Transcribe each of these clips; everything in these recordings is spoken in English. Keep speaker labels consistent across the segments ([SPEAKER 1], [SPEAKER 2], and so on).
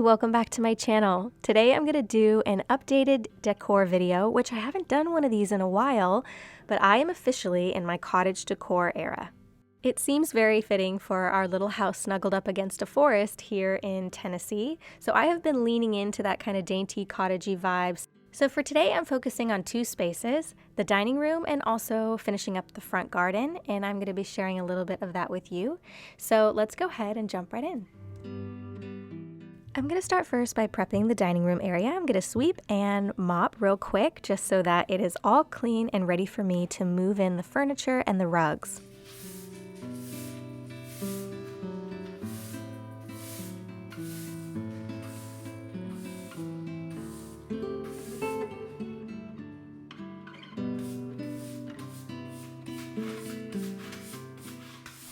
[SPEAKER 1] welcome back to my channel. Today I'm going to do an updated decor video, which I haven't done one of these in a while, but I am officially in my cottage decor era. It seems very fitting for our little house snuggled up against a forest here in Tennessee, so I have been leaning into that kind of dainty cottagey vibes. So for today I'm focusing on two spaces, the dining room and also finishing up the front garden, and I'm going to be sharing a little bit of that with you. So let's go ahead and jump right in. I'm going to start first by prepping the dining room area. I'm going to sweep and mop real quick just so that it is all clean and ready for me to move in the furniture and the rugs.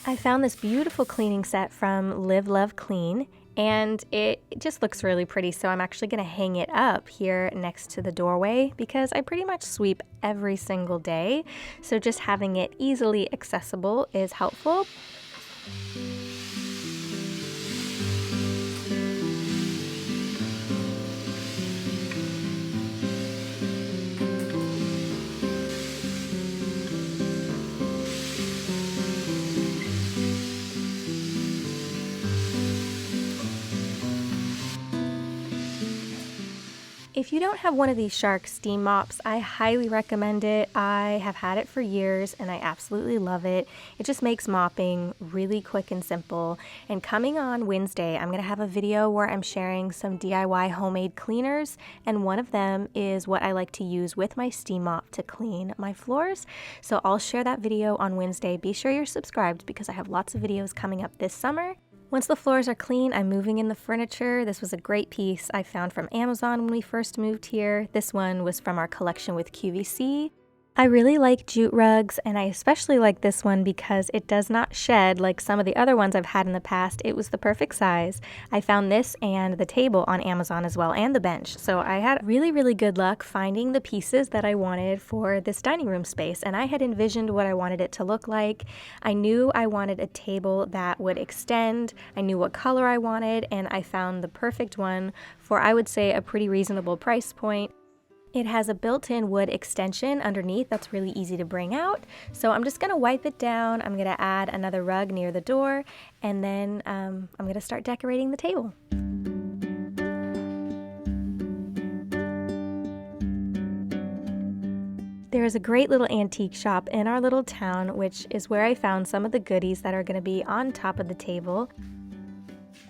[SPEAKER 1] I found this beautiful cleaning set from Live Love Clean, and it just looks really pretty, so I'm actually going to hang it up here next to the doorway because I pretty much sweep every single day, so just having it easily accessible is helpful. If you don't have one of these Shark steam mops, I highly recommend it. I have had it for years and I absolutely love it. It just makes mopping really quick and simple. And coming on Wednesday, I'm going to have a video where I'm sharing some DIY homemade cleaners, and one of them is what I like to use with my steam mop to clean my floors. So I'll share that video on Wednesday. Be sure you're subscribed because I have lots of videos coming up this summer. Once the floors are clean, I'm moving in the furniture. This was a great piece I found from Amazon when we first moved here. This one was from our collection with QVC. I really like jute rugs, and I especially like this one because it does not shed like some of the other ones I've had in the past. It was the perfect size. I found this and the table on Amazon as well, and the bench. So I had really good luck finding the pieces that I wanted for this dining room space, and I had envisioned what I wanted it to look like. I knew I wanted a table that would extend. I knew what color I wanted, and I found the perfect one for, I would say, a pretty reasonable price point. It has a built-in wood extension underneath that's really easy to bring out. So I'm just going to wipe it down. I'm going to add another rug near the door, and then I'm going to start decorating the table. There is a great little antique shop in our little town, which is where I found some of the goodies that are going to be on top of the table.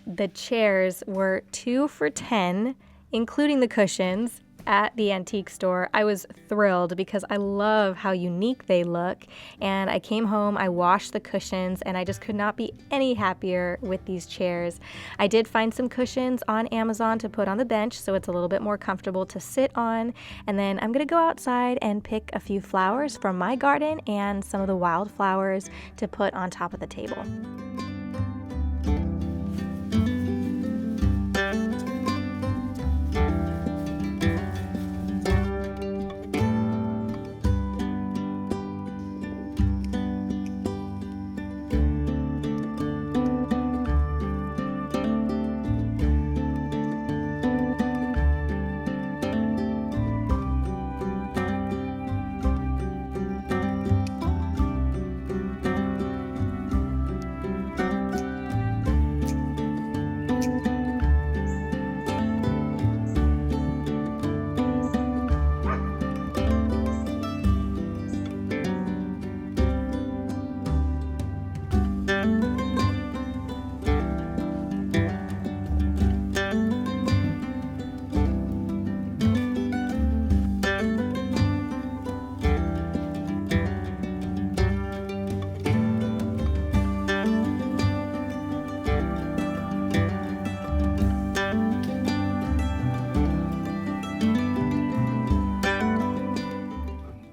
[SPEAKER 1] The chairs were 2 for $10, including the cushions, at the antique store. I was thrilled because I love how unique they look, and I came home, I washed the cushions, and I just could not be any happier with these chairs. I did find some cushions on Amazon to put on the bench so it's a little bit more comfortable to sit on, and then I'm gonna go outside and pick a few flowers from my garden and some of the wildflowers to put on top of the table.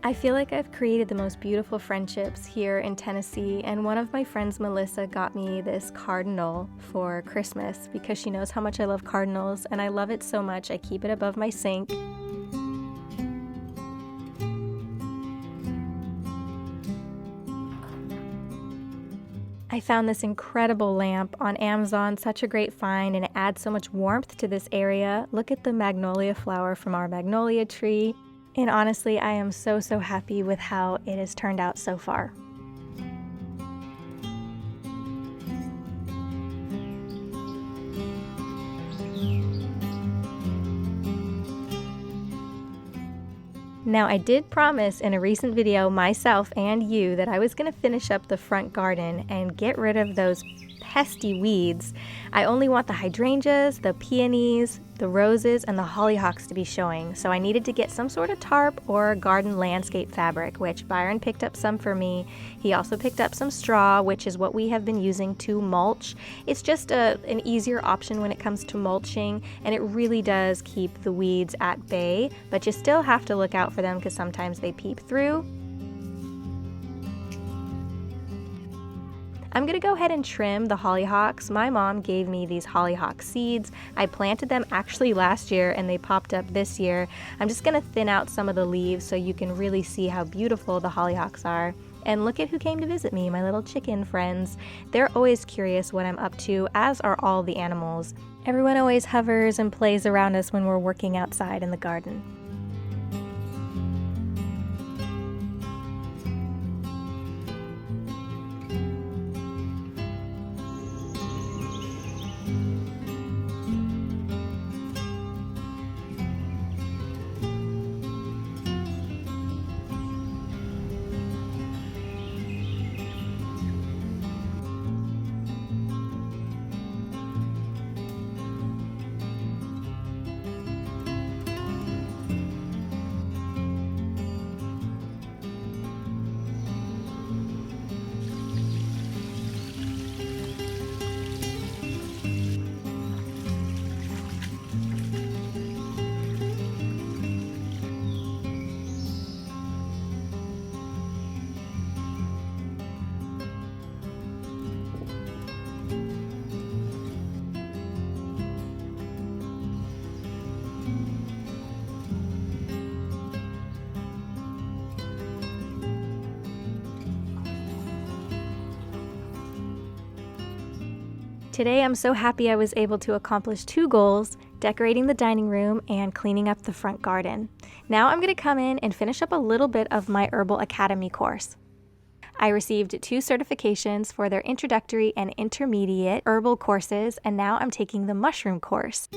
[SPEAKER 1] I feel like I've created the most beautiful friendships here in Tennessee, and one of my friends, Melissa, got me this cardinal for Christmas because she knows how much I love cardinals, and I love it so much I keep it above my sink. I found this incredible lamp on Amazon, such a great find, and it adds so much warmth to this area. Look at the magnolia flower from our magnolia tree. And honestly, I am so happy with how it has turned out so far. Now, I did promise in a recent video myself and you that I was going to finish up the front garden and get rid of those pesky weeds. I only want the hydrangeas, the peonies, the roses, and the hollyhocks to be showing, so I needed to get some sort of tarp or garden landscape fabric, which Byron picked up some for me. He also picked up some straw, which is what we have been using to mulch. It's just an easier option when it comes to mulching, and it really does keep the weeds at bay, but you still have to look out for them because sometimes they peep through. I'm going to go ahead and trim the hollyhocks. My mom gave me these hollyhock seeds. I planted them actually last year and they popped up this year. I'm just going to thin out some of the leaves so you can really see how beautiful the hollyhocks are. And look at who came to visit me, my little chicken friends. They're always curious what I'm up to, as are all the animals. Everyone always hovers and plays around us when we're working outside in the garden. Today I'm so happy I was able to accomplish 2 goals, decorating the dining room and cleaning up the front garden. Now I'm going to come in and finish up a little bit of my Herbal Academy course. I received 2 certifications for their introductory and intermediate herbal courses, and now I'm taking the mushroom course.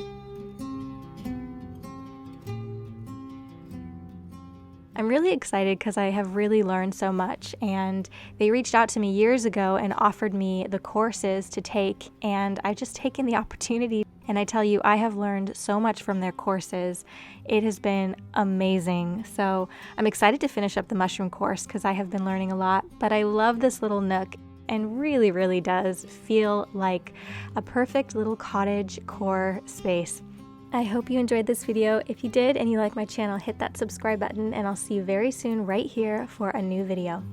[SPEAKER 1] I'm really excited because I have really learned so much, and they reached out to me years ago and offered me the courses to take, and I've just taken the opportunity, and I tell you, I have learned so much from their courses. It has been amazing. So I'm excited to finish up the mushroom course because I have been learning a lot, but I love this little nook and really does feel like a perfect little cottage core space. I hope you enjoyed this video. If you did and you like my channel, hit that subscribe button, and I'll see you very soon right here for a new video.